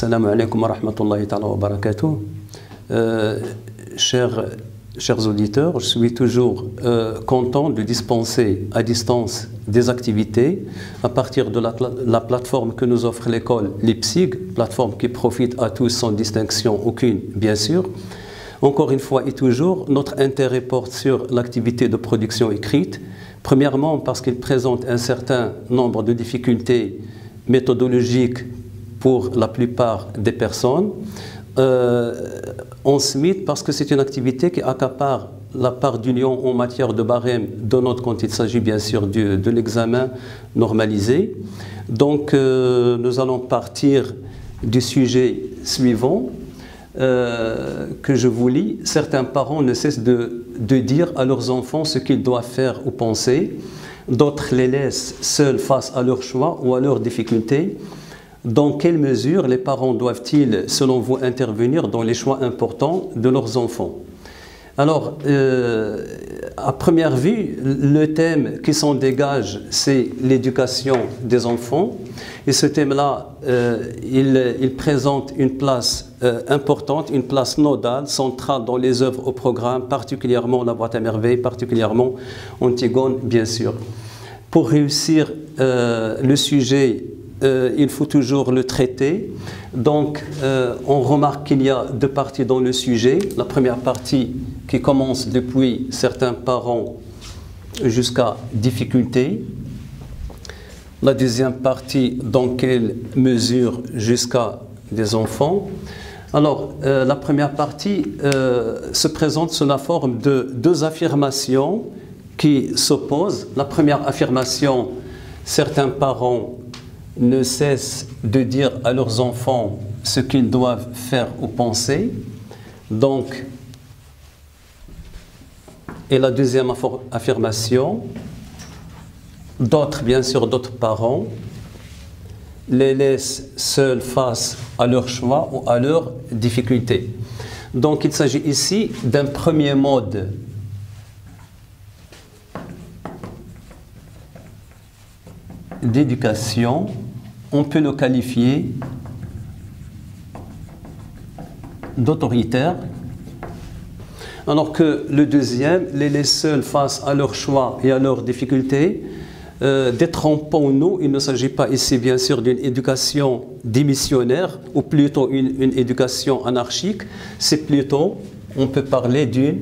Assalamu alaikum wa rahmatullahi ta'ala wa barakatuh. Chers auditeurs, je suis toujours content de dispenser à distance des activités à partir de la plateforme que nous offre l'école Leipzig, plateforme qui profite à tous sans distinction aucune, bien sûr. Encore une fois et toujours, notre intérêt porte sur l'activité de production écrite. Premièrement, parce qu'il présente un certain nombre de difficultés méthodologiques pour la plupart des personnes. Ensuite, parce que c'est une activité qui accapare la part d'union en matière de barème de notes quand il s'agit bien sûr de l'examen normalisé. Donc, nous allons partir du sujet suivant que je vous lis. Certains parents ne cessent de dire à leurs enfants ce qu'ils doivent faire ou penser. D'autres les laissent seuls face à leurs choix ou à leurs difficultés. Dans quelle mesure les parents doivent-ils, selon vous, intervenir dans les choix importants de leurs enfants? Alors, à première vue, le thème qui s'en dégage, c'est l'éducation des enfants. Et ce thème-là, il présente une place importante, une place nodale, centrale dans les œuvres au programme, particulièrement La Boîte à merveilles, particulièrement Antigone, bien sûr. Pour réussir le sujet, il faut toujours le traiter. Donc, on remarque qu'il y a deux parties dans le sujet. La première partie qui commence depuis certains parents jusqu'à difficulté. La deuxième partie, dans quelle mesure jusqu'à des enfants. Alors, la première partie se présente sous la forme de deux affirmations qui s'opposent. La première affirmation, certains parents ne cessent de dire à leurs enfants ce qu'ils doivent faire ou penser. Donc, et la deuxième affirmation, d'autres, bien sûr, d'autres parents les laissent seuls face à leurs choix ou à leurs difficultés. Donc, il s'agit ici d'un premier mode d'éducation. On peut le qualifier d'autoritaire, alors que le deuxième les laisse seuls face à leurs choix et à leurs difficultés. Détrompons-nous, il ne s'agit pas ici bien sûr d'une éducation démissionnaire ou plutôt une éducation anarchique, c'est plutôt, on peut parler d'une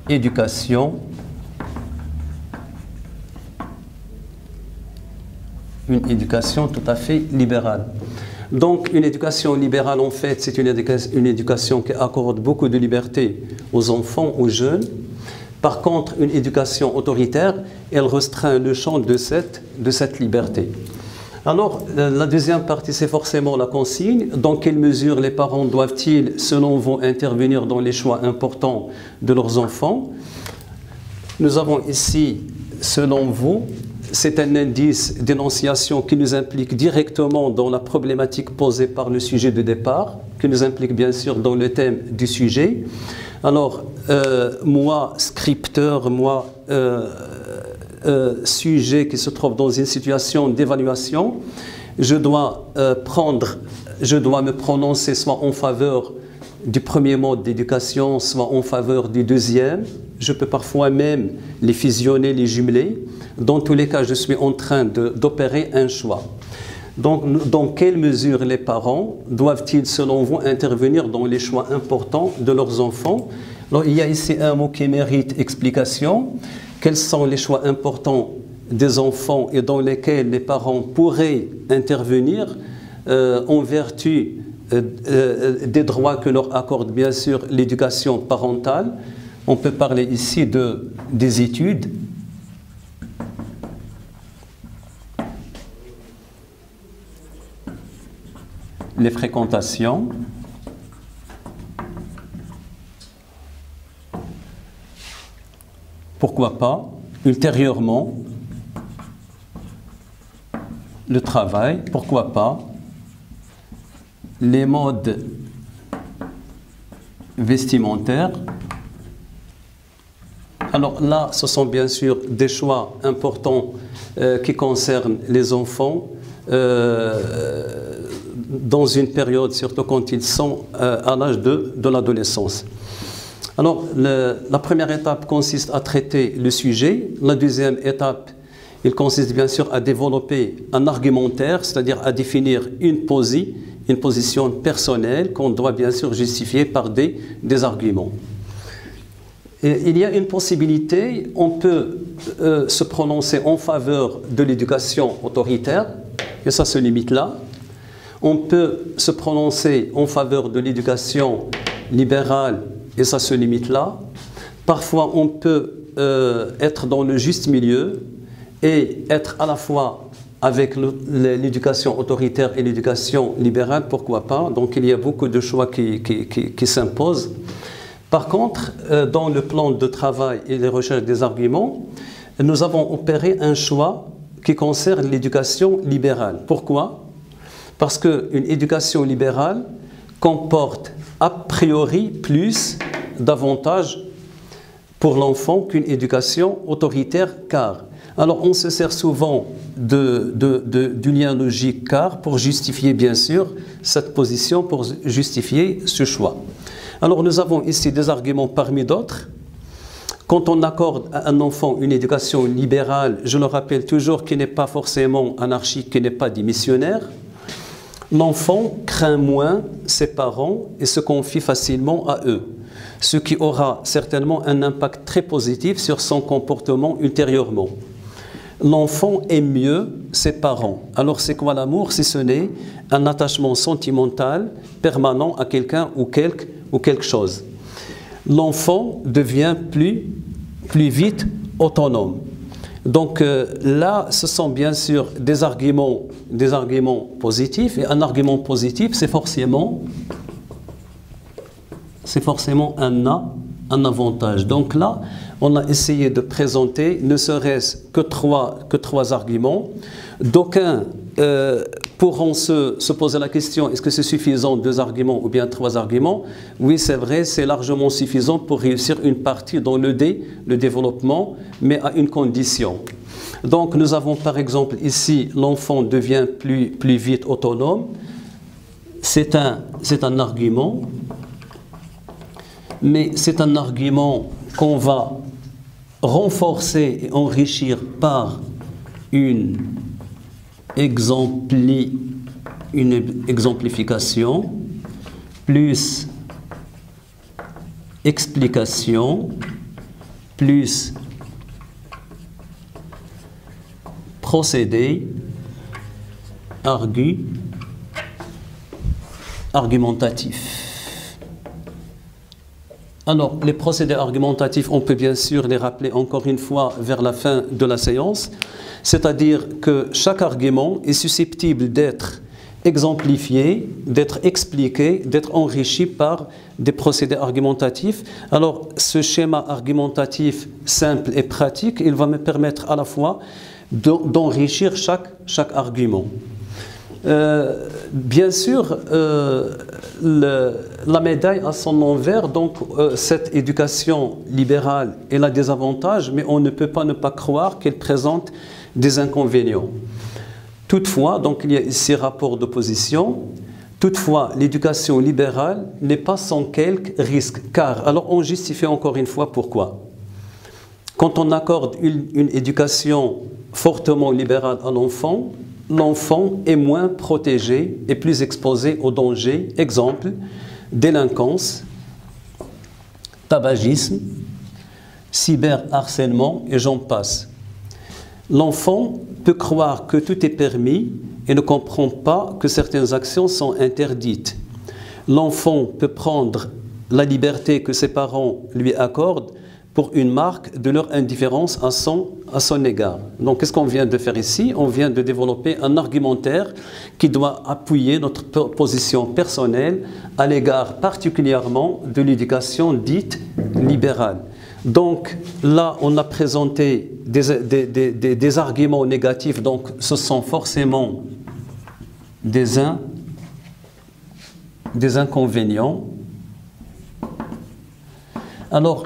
éducation tout à fait libérale. Donc une éducation libérale, en fait, c'est une éducation qui accorde beaucoup de liberté aux enfants, aux jeunes. Par contre, une éducation autoritaire, elle restreint le champ de cette liberté. Alors, la deuxième partie, c'est forcément la consigne. Dans quelle mesure les parents doivent-ils, selon vous, intervenir dans les choix importants de leurs enfants? Nous avons ici, selon vous, c'est un indice d'énonciation qui nous implique directement dans la problématique posée par le sujet de départ, qui nous implique bien sûr dans le thème du sujet. Alors, moi, scripteur, moi, sujet qui se trouve dans une situation d'évaluation, je dois me prononcer soit en faveur du premier mode d'éducation, soit en faveur du deuxième. Je peux parfois même les fusionner, les jumeler. Dans tous les cas, je suis en train d'opérer un choix. Donc, dans quelle mesure les parents doivent-ils, selon vous, intervenir dans les choix importants de leurs enfants? Alors, il y a ici un mot qui mérite explication. Quels sont les choix importants des enfants et dans lesquels les parents pourraient intervenir en vertu des droits que leur accorde bien sûr l'éducation parentale? On peut parler ici des études, les fréquentations, pourquoi pas, ultérieurement, le travail, pourquoi pas, les modes vestimentaires. Alors là, ce sont bien sûr des choix importants qui concernent les enfants, dans une période, surtout quand ils sont à l'âge de l'adolescence. Alors, la première étape consiste à traiter le sujet. La deuxième étape, il consiste bien sûr à développer un argumentaire, c'est-à-dire à définir une position personnelle qu'on doit bien sûr justifier par des arguments. Et il y a une possibilité, on peut se prononcer en faveur de l'éducation autoritaire, et ça se limite là. On peut se prononcer en faveur de l'éducation libérale, et ça se limite là. Parfois, on peut être dans le juste milieu et être à la fois avec l'éducation autoritaire et l'éducation libérale, pourquoi pas. Donc, il y a beaucoup de choix qui s'imposent. Par contre, dans le plan de travail et les recherches des arguments, nous avons opéré un choix qui concerne l'éducation libérale. Pourquoi? Parce qu'une éducation libérale comporte a priori plus d'avantages pour l'enfant qu'une éducation autoritaire, car. Alors on se sert souvent du lien logique car pour justifier bien sûr cette position, pour justifier ce choix. Alors nous avons ici des arguments parmi d'autres. Quand on accorde à un enfant une éducation libérale, je le rappelle toujours, qui n'est pas forcément anarchique, qui n'est pas démissionnaire, l'enfant craint moins ses parents et se confie facilement à eux, ce qui aura certainement un impact très positif sur son comportement ultérieurement. L'enfant aime mieux ses parents. Alors c'est quoi l'amour si ce n'est un attachement sentimental permanent à quelqu'un ou quelque chose? L'enfant devient plus vite autonome. Donc là, ce sont bien sûr des arguments positifs, et un argument positif, c'est forcément un avantage. Donc là, on a essayé de présenter ne serait-ce que trois arguments. D'aucuns pourront se poser la question, est-ce que c'est suffisant, 2 arguments ou bien 3 arguments? Oui, c'est vrai, c'est largement suffisant pour réussir une partie dans le développement, mais à une condition. Donc nous avons par exemple ici, l'enfant devient plus vite autonome. C'est un argument, mais c'est un argument qu'on va renforcer et enrichir par une exemplification plus explication plus procédé argumentatif. Alors, les procédés argumentatifs, on peut bien sûr les rappeler encore une fois vers la fin de la séance, c'est-à-dire que chaque argument est susceptible d'être exemplifié, d'être expliqué, d'être enrichi par des procédés argumentatifs. Alors, ce schéma argumentatif simple et pratique, il va me permettre à la fois d'enrichir chaque argument. Bien sûr, la médaille a son envers, donc cette éducation libérale, elle a des avantages, mais on ne peut pas ne pas croire qu'elle présente des inconvénients. Toutefois, donc il y a ici rapport d'opposition, toutefois l'éducation libérale n'est pas sans quelques risques, car, alors on justifie encore une fois pourquoi. Quand on accorde une éducation fortement libérale à l'enfant, l'enfant est moins protégé et plus exposé aux dangers. Exemple, délinquance, tabagisme, cyberharcèlement et j'en passe. L'enfant peut croire que tout est permis et ne comprend pas que certaines actions sont interdites. L'enfant peut prendre la liberté que ses parents lui accordent pour une marque de leur indifférence à son égard. Donc, qu'est-ce qu'on vient de faire ici? On vient de développer un argumentaire qui doit appuyer notre position personnelle à l'égard particulièrement de l'éducation dite libérale. Donc, là, on a présenté des arguments négatifs, donc ce sont forcément des inconvénients. Alors,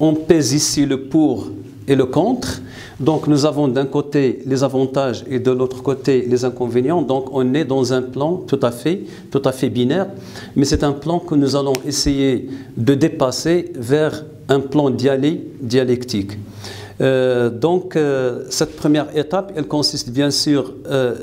on pèse ici le pour et le contre. Donc nous avons d'un côté les avantages et de l'autre côté les inconvénients. Donc on est dans un plan tout à fait binaire, mais c'est un plan que nous allons essayer de dépasser vers un plan dialectique. Cette première étape, elle consiste bien sûr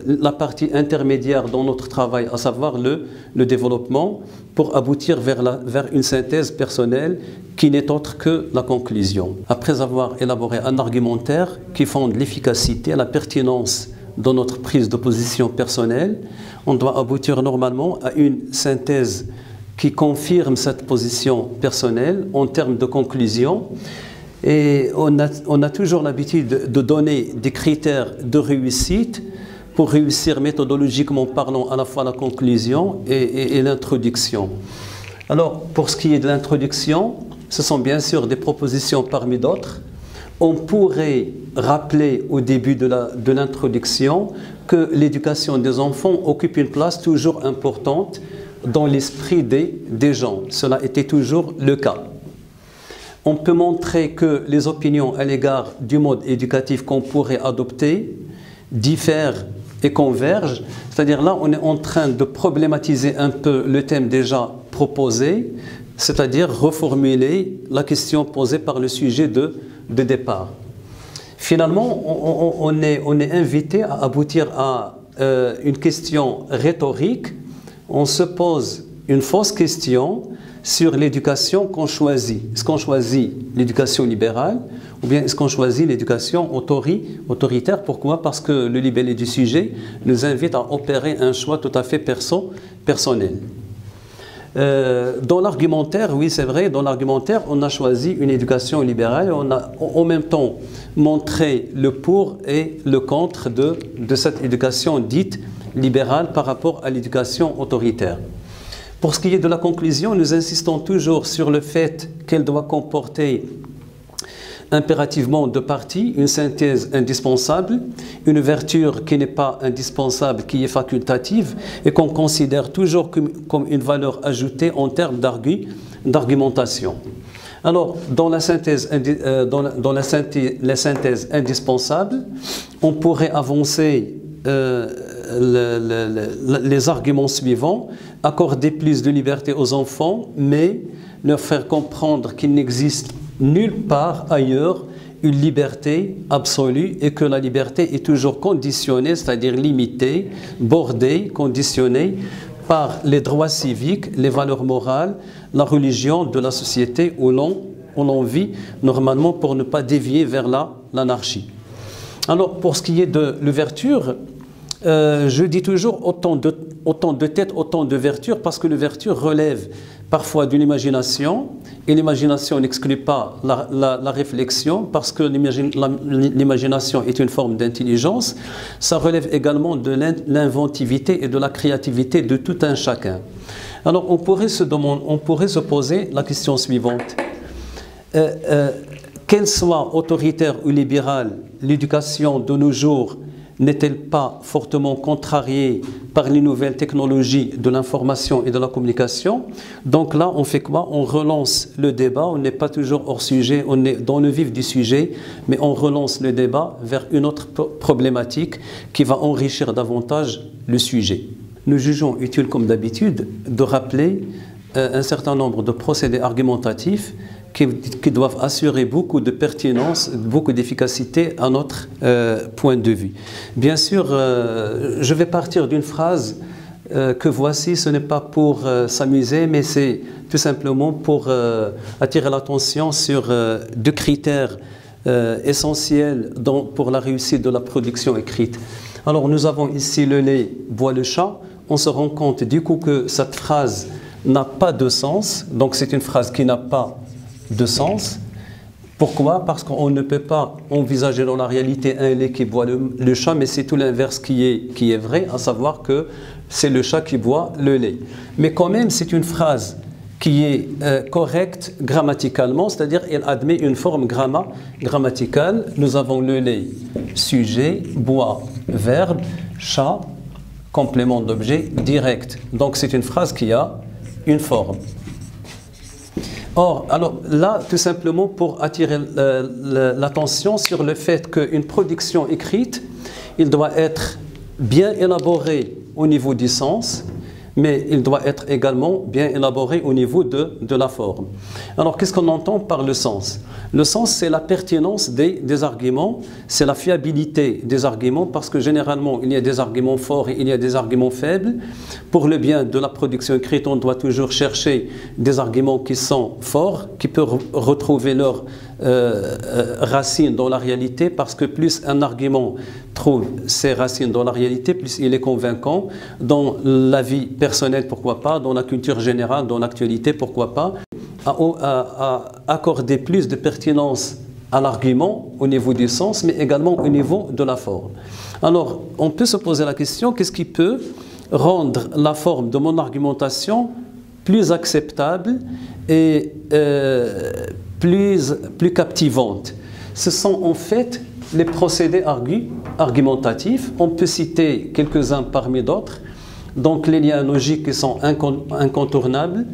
la partie intermédiaire dans notre travail, à savoir le développement, pour aboutir vers une synthèse personnelle qui n'est autre que la conclusion. Après avoir élaboré un argumentaire qui fonde l'efficacité, la pertinence dans notre prise de position personnelle, on doit aboutir normalement à une synthèse qui confirme cette position personnelle en termes de conclusion. Et on a toujours l'habitude de donner des critères de réussite pour réussir méthodologiquement parlant à la fois la conclusion et l'introduction. Alors, pour ce qui est de l'introduction, ce sont bien sûr des propositions parmi d'autres. On pourrait rappeler au début de l'introduction que l'éducation des enfants occupe une place toujours importante dans l'esprit des gens. Cela était toujours le cas. On peut montrer que les opinions à l'égard du mode éducatif qu'on pourrait adopter diffèrent et convergent. C'est-à-dire là, on est en train de problématiser un peu le thème déjà proposé, c'est-à-dire reformuler la question posée par le sujet de départ. Finalement, on est invité à aboutir à une question rhétorique. On se pose une fausse question sur l'éducation qu'on choisit. Est-ce qu'on choisit l'éducation libérale ou bien est-ce qu'on choisit l'éducation autoritaire? Pourquoi? Parce que le libellé du sujet nous invite à opérer un choix tout à fait personnel. Dans l'argumentaire, oui c'est vrai, dans l'argumentaire on a choisi une éducation libérale et on a en même temps montré le pour et le contre de cette éducation dite libérale par rapport à l'éducation autoritaire. Pour ce qui est de la conclusion, nous insistons toujours sur le fait qu'elle doit comporter impérativement deux parties, une synthèse indispensable, une ouverture qui n'est pas indispensable, qui est facultative et qu'on considère toujours comme une valeur ajoutée en termes d'argumentation. Alors, dans la synthèse indispensable, on pourrait avancer les arguments suivants: accorder plus de liberté aux enfants, mais leur faire comprendre qu'il n'existe nulle part ailleurs une liberté absolue et que la liberté est toujours conditionnée, c'est-à-dire limitée, bordée, conditionnée par les droits civiques, les valeurs morales, la religion de la société où l'on vit normalement pour ne pas dévier vers l'anarchie. Alors, pour ce qui est de l'ouverture, je dis toujours autant de tête, autant d'ouverture, parce que l'ouverture relève parfois d'une imagination, et l'imagination n'exclut pas la réflexion, parce que l'imagination est une forme d'intelligence. Ça relève également de l'inventivité et de la créativité de tout un chacun. Alors on pourrait se poser la question suivante. Qu'elle soit autoritaire ou libérale, l'éducation de nos jours n'est-elle pas fortement contrariée par les nouvelles technologies de l'information et de la communication? Donc là, on fait quoi? On relance le débat, on n'est pas toujours hors sujet, on est dans le vif du sujet, mais on relance le débat vers une autre problématique qui va enrichir davantage le sujet. Nous jugeons utile, comme d'habitude, de rappeler un certain nombre de procédés argumentatifs qui doivent assurer beaucoup de pertinence, beaucoup d'efficacité à notre point de vue. Bien sûr, je vais partir d'une phrase que voici, ce n'est pas pour s'amuser, mais c'est tout simplement pour attirer l'attention sur deux critères essentiels pour la réussite de la production écrite. Alors, nous avons ici le lait boit le chat. On se rend compte du coup que cette phrase n'a pas de sens, donc c'est une phrase qui n'a pas de sens. Pourquoi? Parce qu'on ne peut pas envisager dans la réalité un lait qui boit le chat, mais c'est tout l'inverse qui est vrai, à savoir que c'est le chat qui boit le lait. Mais quand même, c'est une phrase qui est correcte grammaticalement, c'est-à-dire elle admet une forme grammaticale. Nous avons le lait, sujet, boit, verbe, chat, complément d'objet direct. Donc c'est une phrase qui a une forme. Or, alors là, tout simplement pour attirer l'attention sur le fait qu'une production écrite, il doit être bien élaboré au niveau du sens, mais il doit être également bien élaboré au niveau de la forme. Alors, qu'est-ce qu'on entend par le sens? Le sens, c'est la pertinence des arguments, c'est la fiabilité des arguments, parce que généralement, il y a des arguments forts et il y a des arguments faibles. Pour le bien de la production écrite, on doit toujours chercher des arguments qui sont forts, qui peuvent retrouver leur racines dans la réalité, parce que plus un argument trouve ses racines dans la réalité, plus il est convaincant dans la vie personnelle, pourquoi pas, dans la culture générale, dans l'actualité, pourquoi pas, à accorder plus de pertinence à l'argument au niveau du sens, mais également au niveau de la forme. Alors, on peut se poser la question, qu'est-ce qui peut rendre la forme de mon argumentation plus acceptable et plus captivante? Ce sont en fait les procédés argumentatifs. On peut citer quelques-uns parmi d'autres. Donc les liens logiques qui sont incontournables.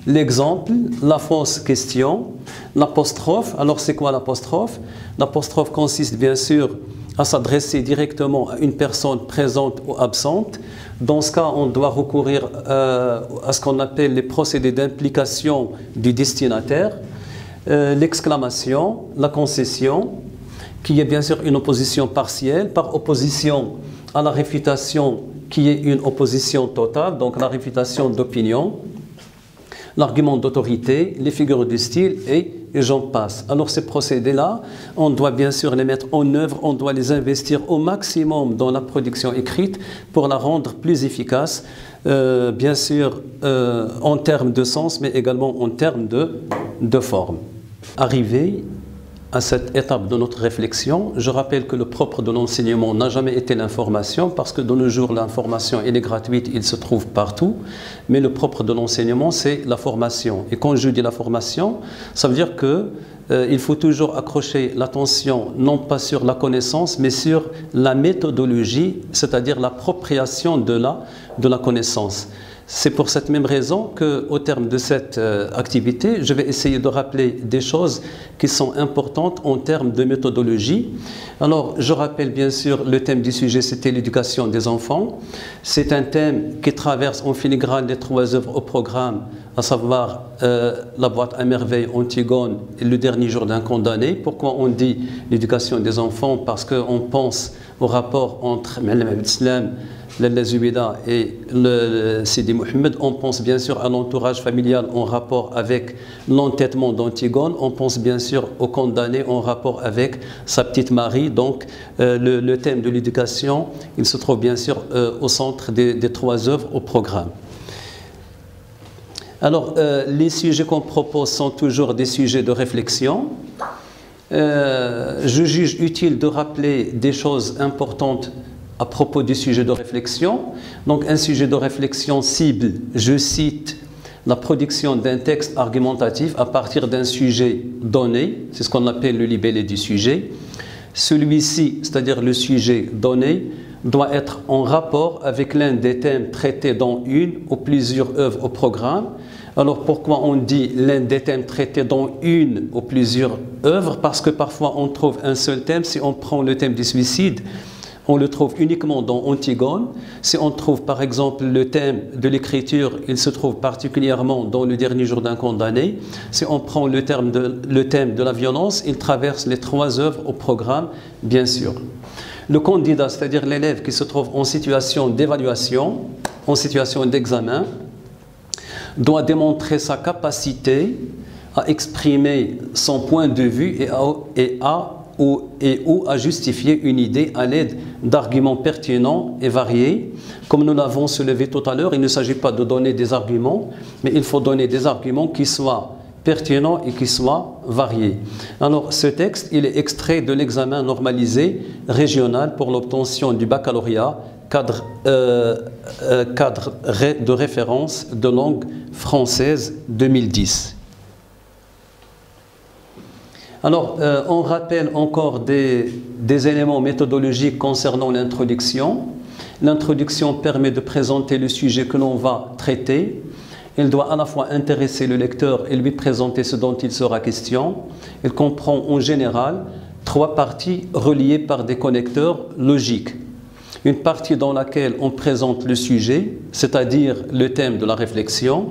L'exemple, la fausse question, l'apostrophe. Alors c'est quoi l'apostrophe? L'apostrophe consiste bien sûr à s'adresser directement à une personne présente ou absente. Dans ce cas, on doit recourir à ce qu'on appelle les procédés d'implication du destinataire. L'exclamation, la concession, qui est bien sûr une opposition partielle, par opposition à la réfutation qui est une opposition totale, donc la réfutation d'opinion, l'argument d'autorité, les figures de style et j'en passe. Alors ces procédés-là, on doit bien sûr les mettre en œuvre, on doit les investir au maximum dans la production écrite pour la rendre plus efficace, bien sûr en termes de sens, mais également en termes de forme. Arrivé à cette étape de notre réflexion, je rappelle que le propre de l'enseignement n'a jamais été l'information, parce que de nos jours, l'information, elle est gratuite, il se trouve partout, mais le propre de l'enseignement, c'est la formation. Et quand je dis la formation, ça veut dire que il faut toujours accrocher l'attention, non pas sur la connaissance, mais sur la méthodologie, c'est-à-dire l'appropriation de la connaissance. C'est pour cette même raison qu'au terme de cette activité, je vais essayer de rappeler des choses qui sont importantes en termes de méthodologie. Alors, je rappelle bien sûr le thème du sujet, c'était l'éducation des enfants. C'est un thème qui traverse en filigrane les 3 œuvres au programme, à savoir La boîte à merveilles, Antigone et Le dernier jour d'un condamné. Pourquoi on dit l'éducation des enfants? Parce qu'on pense au rapport entre l'islam, Lalla Zubida et le Sidi Mohammed. On pense bien sûr à l'entourage familial en rapport avec l'entêtement d'Antigone. On pense bien sûr au condamné en rapport avec sa petite Marie. Donc le thème de l'éducation, il se trouve bien sûr au centre des 3 œuvres au programme. Alors les sujets qu'on propose sont toujours des sujets de réflexion. Je juge utile de rappeler des choses importantes à propos du sujet de réflexion. Donc un sujet de réflexion cible, je cite, la production d'un texte argumentatif à partir d'un sujet donné, c'est ce qu'on appelle le libellé du sujet. Celui-ci, c'est-à-dire le sujet donné, doit être en rapport avec l'un des thèmes traités dans une ou plusieurs œuvres au programme. Alors pourquoi on dit l'un des thèmes traités dans une ou plusieurs œuvres? Parce que parfois on trouve un seul thème. Si on prend le thème du suicide, on le trouve uniquement dans Antigone. Si on trouve par exemple le thème de l'écriture, il se trouve particulièrement dans Le dernier jour d'un condamné. Si on prend le thème de la violence, il traverse les 3 œuvres au programme, bien sûr. Le candidat, c'est-à-dire l'élève qui se trouve en situation d'évaluation, en situation d'examen, doit démontrer sa capacité à exprimer son point de vue ou à justifier une idée à l'aide d'arguments pertinents et variés. Comme nous l'avons soulevé tout à l'heure, il ne s'agit pas de donner des arguments, mais il faut donner des arguments qui soient pertinents et qui soient variés. Alors ce texte, il est extrait de l'examen normalisé régional pour l'obtention du baccalauréat, cadre de référence de langue française 2010. Alors, on rappelle encore des éléments méthodologiques concernant l'introduction. L'introduction permet de présenter le sujet que l'on va traiter. Il doit à la fois intéresser le lecteur et lui présenter ce dont il sera question. Il comprend en général 3 parties reliées par des connecteurs logiques. Une partie dans laquelle on présente le sujet, c'est-à-dire le thème de la réflexion.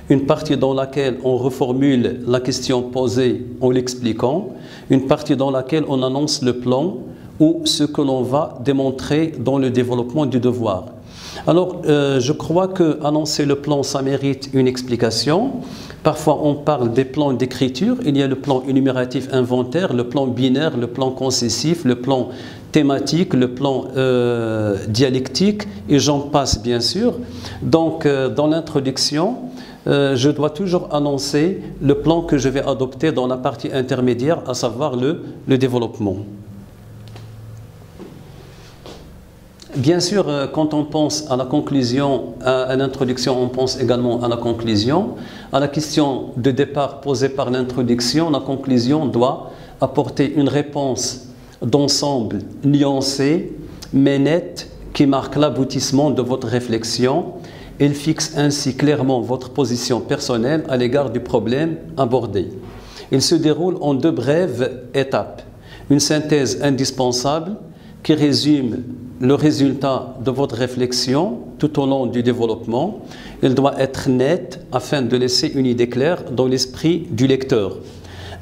Une partie dans laquelle on reformule la question posée en l'expliquant. Une partie dans laquelle on annonce le plan ou ce que l'on va démontrer dans le développement du devoir. Alors, je crois que annoncer le plan, ça mérite une explication. Parfois, on parle des plans d'écriture. Il y a le plan énumératif inventaire, le plan binaire, le plan concessif, le plan thématique, le plan dialectique, et j'en passe bien sûr. Donc, dans l'introduction, je dois toujours annoncer le plan que je vais adopter dans la partie intermédiaire, à savoir le développement. Bien sûr, quand on pense à la conclusion, à l'introduction, on pense également à la conclusion. À la question de départ posée par l'introduction, la conclusion doit apporter une réponse d'ensemble nuancée, mais nette, qui marque l'aboutissement de votre réflexion. Elle fixe ainsi clairement votre position personnelle à l'égard du problème abordé. Il se déroule en 2 brèves étapes. Une synthèse indispensable qui résume le résultat de votre réflexion tout au long du développement. Elle doit être nette afin de laisser une idée claire dans l'esprit du lecteur.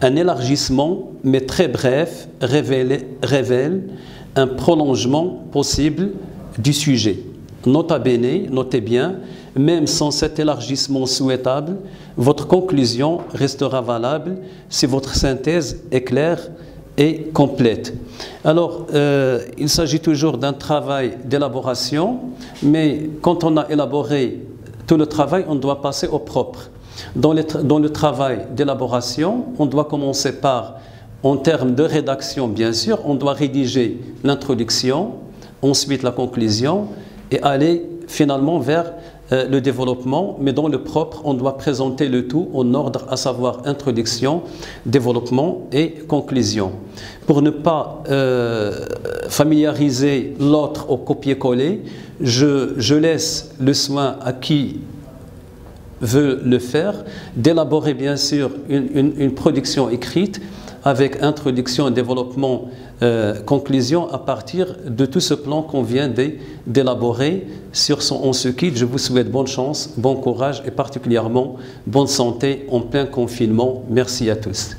Un élargissement, mais très bref, révèle un prolongement possible du sujet. Nota bene, notez bien, même sans cet élargissement souhaitable, votre conclusion restera valable si votre synthèse est claire et complète. Alors, il s'agit toujours d'un travail d'élaboration, mais quand on a élaboré tout le travail, on doit passer au propre. Dans le travail d'élaboration, on doit commencer par, en termes de rédaction bien sûr, on doit rédiger l'introduction, ensuite la conclusion, et aller finalement vers le développement, mais dans le propre, on doit présenter le tout en ordre, à savoir introduction, développement et conclusion. Pour ne pas familiariser l'autre au copier-coller, je laisse le soin à qui veut le faire d'élaborer bien sûr une production écrite avec introduction, développement, conclusion à partir de tout ce plan qu'on vient d'élaborer. On se quitte, je vous souhaite bonne chance, bon courage et particulièrement bonne santé en plein confinement. Merci à tous.